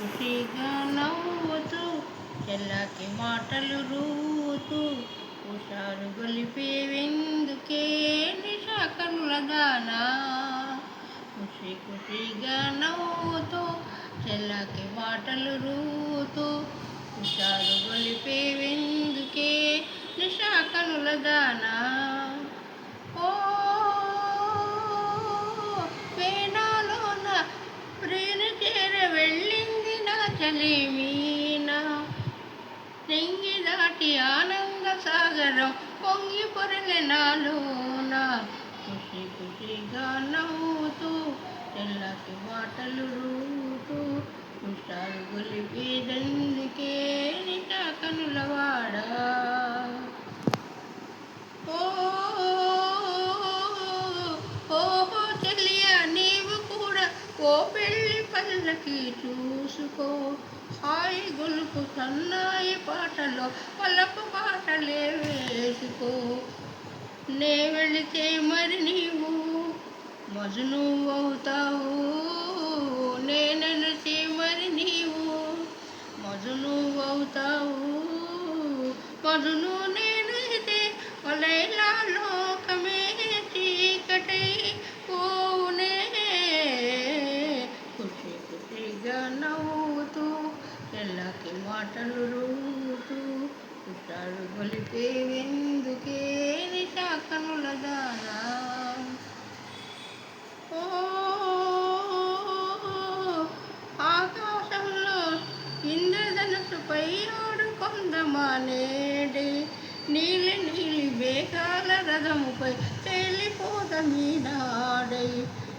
ఖుషిగా నవ్వుతూ చెల్లకి మాటలు రూతూ హుషారు గొలిపేవెందుకే నిశా కనుల దానా. ఖుషిగా నవ్వుతూ చెల్లకి మాటలు రూతూ హుషారు గొలిపేవెందుకే నిశా కనుల దానా. ఓ వేణాలోన ప్రియుని చేర వెళ్ళింది నా చలిమీనా. నింగి దాటి ఆనంద సాగరం పొంగి పొరలే నాలోన. ఖుషిగా నవ్వుతూ తెల్లకి మాటలు రూతూ హుషారు గొలిపేదెందుకే నిశా కనులవాడా. ఓహో చెల్లియా నీవు కూడా ఓ పెళ్ళి పల్లకి చూసుకో. హాయి గొలుపు సన్నాయి పాటలో పలపు పాటలే వేసుకో. నే వెళితే మరి నీవు మజును అవుతావు. నేనెలితే మరి నీవు మజును అవుతావు. మజును నేనైతే లైలా లోకమే చీకటై పోవునే. ఖుషిగా నవ్వుతూ చెల్లకి మాటలు రూతూ హుషారు గొలిపేవెందుకే నిశా కనుల దానా. ఓ ఆకాశంలో ఇంద్రధనుసుపై ఆడుకొందమానేడే. నీలి మేఘాల రథముపై తేలిపోదమీనాడై.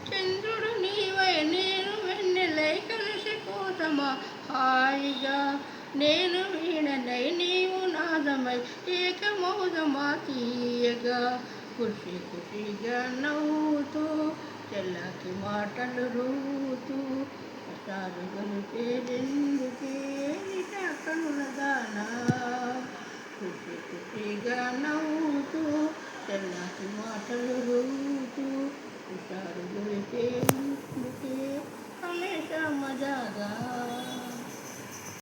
చంద్రుడు నీవై నేను వెన్నెలై కలిసిపోదమా హాయిగా. నేను వీణనై నీవు నాదమై ఏకమౌదమా తీయగా. ఖుషిగా నవ్వుతూ చెల్లకి మాటలు రూతూ హుషారు గొలిపేదెందుకే నిశా కనుల దానా. ఖుషిగా నవ్వుతూ చెల్లకి మాటలు రూతూ హుషారు గొలిపేదెందుకే హమేషా మజాగా.